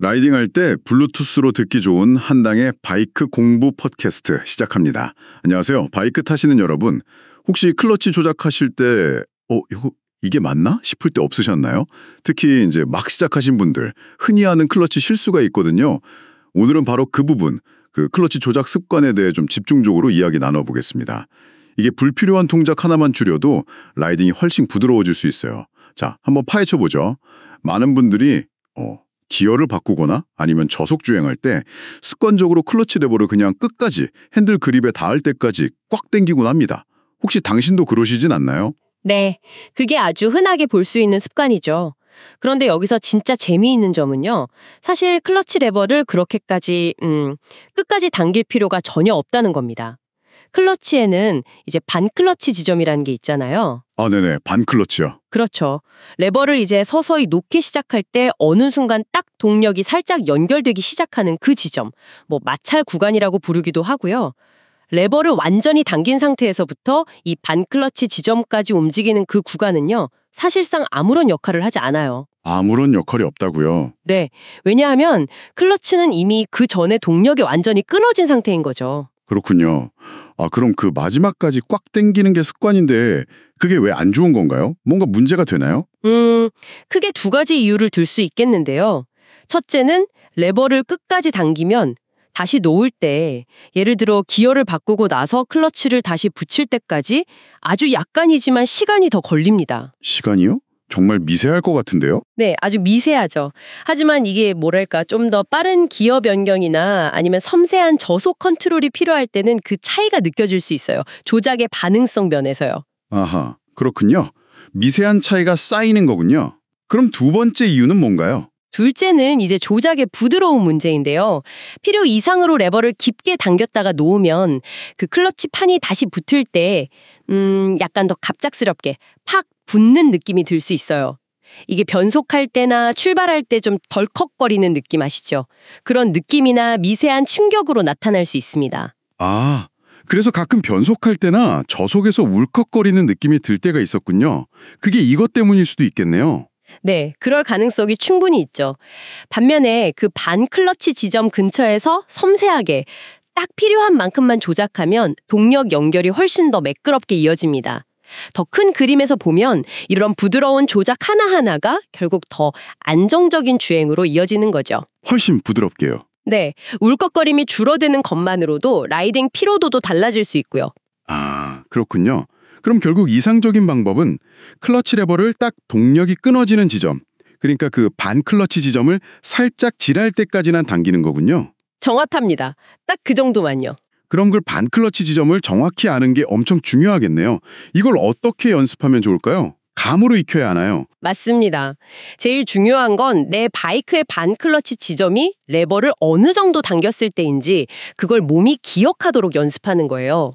라이딩할 때 블루투스로 듣기 좋은 한당의 바이크 공부 팟캐스트 시작합니다. 안녕하세요. 바이크 타시는 여러분. 혹시 클러치 조작하실 때 이게 맞나 싶을 때 없으셨나요? 특히 이제 막 시작하신 분들, 흔히 하는 클러치 실수가 있거든요. 오늘은 바로 그 부분, 그 클러치 조작 습관에 대해 좀 집중적으로 이야기 나눠보겠습니다. 이게 불필요한 동작 하나만 줄여도 라이딩이 훨씬 부드러워질 수 있어요. 자, 한번 파헤쳐보죠. 많은 분들이 기어를 바꾸거나 아니면 저속 주행할 때 습관적으로 클러치 레버를 그냥 끝까지 핸들 그립에 닿을 때까지 꽉 당기곤 합니다. 혹시 당신도 그러시진 않나요? 네, 그게 아주 흔하게 볼 수 있는 습관이죠. 그런데 여기서 진짜 재미있는 점은요. 사실 클러치 레버를 그렇게까지 끝까지 당길 필요가 전혀 없다는 겁니다. 클러치에는 이제 반클러치 지점이라는 게 있잖아요. 아, 네네. 반클러치요. 그렇죠. 레버를 이제 서서히 놓기 시작할 때 어느 순간 딱 동력이 살짝 연결되기 시작하는 그 지점, 마찰 구간이라고 부르기도 하고요. 레버를 완전히 당긴 상태에서부터 이 반클러치 지점까지 움직이는 그 구간은요. 사실상 아무런 역할을 하지 않아요. 아무런 역할이 없다고요? 네. 왜냐하면 클러치는 이미 그 전에 동력이 완전히 끊어진 상태인 거죠. 그렇군요. 아, 그럼 그 마지막까지 꽉 당기는 게 습관인데 그게 왜 안 좋은 건가요? 뭔가 문제가 되나요? 크게 두 가지 이유를 들 수 있겠는데요. 첫째는 레버를 끝까지 당기면 다시 놓을 때 예를 들어 기어를 바꾸고 나서 클러치를 다시 붙일 때까지 아주 약간이지만 시간이 더 걸립니다. 시간이요? 정말 미세할 것 같은데요? 네, 아주 미세하죠. 하지만 이게 좀 더 빠른 기어 변경이나 아니면 섬세한 저속 컨트롤이 필요할 때는 그 차이가 느껴질 수 있어요. 조작의 반응성 면에서요. 아하, 그렇군요. 미세한 차이가 쌓이는 거군요. 그럼 두 번째 이유는 뭔가요? 둘째는 이제 조작의 부드러운 문제인데요. 필요 이상으로 레버를 깊게 당겼다가 놓으면 그 클러치 판이 다시 붙을 때 약간 더 갑작스럽게 팍 붙는 느낌이 들 수 있어요. 이게 변속할 때나 출발할 때 좀 덜컥거리는 느낌 아시죠? 그런 느낌이나 미세한 충격으로 나타날 수 있습니다. 아, 그래서 가끔 변속할 때나 저속에서 울컥거리는 느낌이 들 때가 있었군요. 그게 이것 때문일 수도 있겠네요. 네, 그럴 가능성이 충분히 있죠. 반면에 그 반클러치 지점 근처에서 섬세하게 딱 필요한 만큼만 조작하면 동력 연결이 훨씬 더 매끄럽게 이어집니다. 더 큰 그림에서 보면 이런 부드러운 조작 하나하나가 결국 더 안정적인 주행으로 이어지는 거죠. 훨씬 부드럽게요. 네, 울컥거림이 줄어드는 것만으로도 라이딩 피로도도 달라질 수 있고요. 아, 그렇군요. 그럼 결국 이상적인 방법은 클러치 레버를 딱 동력이 끊어지는 지점, 그러니까 그 반클러치 지점을 살짝 지랄 때까지만 당기는 거군요. 정확합니다. 딱 그 정도만요. 그럼 그 반클러치 지점을 정확히 아는 게 엄청 중요하겠네요. 이걸 어떻게 연습하면 좋을까요? 감으로 익혀야 하나요? 맞습니다. 제일 중요한 건 내 바이크의 반클러치 지점이 레버를 어느 정도 당겼을 때인지 그걸 몸이 기억하도록 연습하는 거예요.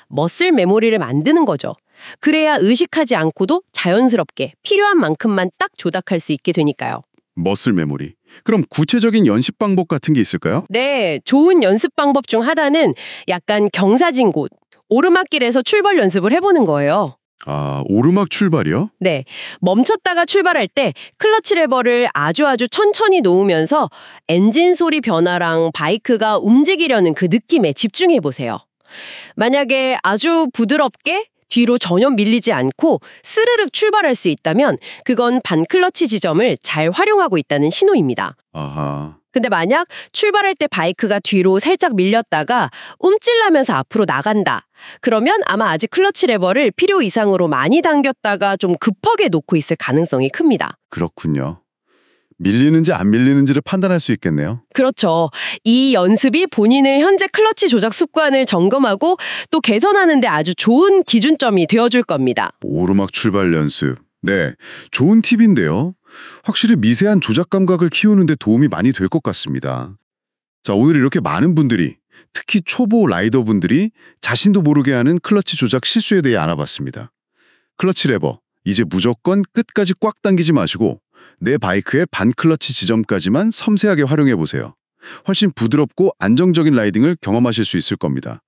머슬 메모리를 만드는 거죠. 그래야 의식하지 않고도 자연스럽게 필요한 만큼만 딱 조작할 수 있게 되니까요. 머슬 메모리. 그럼 구체적인 연습 방법 같은 게 있을까요? 네, 좋은 연습 방법 중 하나는 약간 경사진 곳, 오르막길에서 출발 연습을 해보는 거예요. 아, 오르막 출발이요? 네, 멈췄다가 출발할 때 클러치 레버를 아주 천천히 놓으면서 엔진 소리 변화랑 바이크가 움직이려는 그 느낌에 집중해 보세요. 만약에 아주 부드럽게 뒤로 전혀 밀리지 않고 스르륵 출발할 수 있다면 그건 반클러치 지점을 잘 활용하고 있다는 신호입니다. 아하. 근데 만약 출발할 때 바이크가 뒤로 살짝 밀렸다가 움찔하면서 앞으로 나간다. 그러면 아마 아직 클러치 레버를 필요 이상으로 많이 당겼다가 좀 급하게 놓고 있을 가능성이 큽니다. 그렇군요. 밀리는지 안 밀리는지를 판단할 수 있겠네요. 그렇죠. 이 연습이 본인의 현재 클러치 조작 습관을 점검하고 또 개선하는 데 아주 좋은 기준점이 되어줄 겁니다. 오르막 출발 연습. 네, 좋은 팁인데요. 확실히 미세한 조작 감각을 키우는 데 도움이 많이 될 것 같습니다. 자, 오늘 이렇게 많은 분들이, 특히 초보 라이더분들이 자신도 모르게 하는 클러치 조작 실수에 대해 알아봤습니다. 클러치 레버, 이제 무조건 끝까지 꽉 당기지 마시고 내 바이크의 반클러치 지점까지만 섬세하게 활용해보세요. 훨씬 부드럽고 안정적인 라이딩을 경험하실 수 있을 겁니다.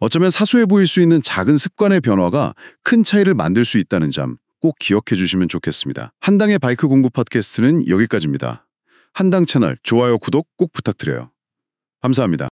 어쩌면 사소해 보일 수 있는 작은 습관의 변화가 큰 차이를 만들 수 있다는 점 꼭 기억해 주시면 좋겠습니다. 한당의 바이크 공부 팟캐스트는 여기까지입니다. 한당 채널 좋아요, 구독 꼭 부탁드려요. 감사합니다.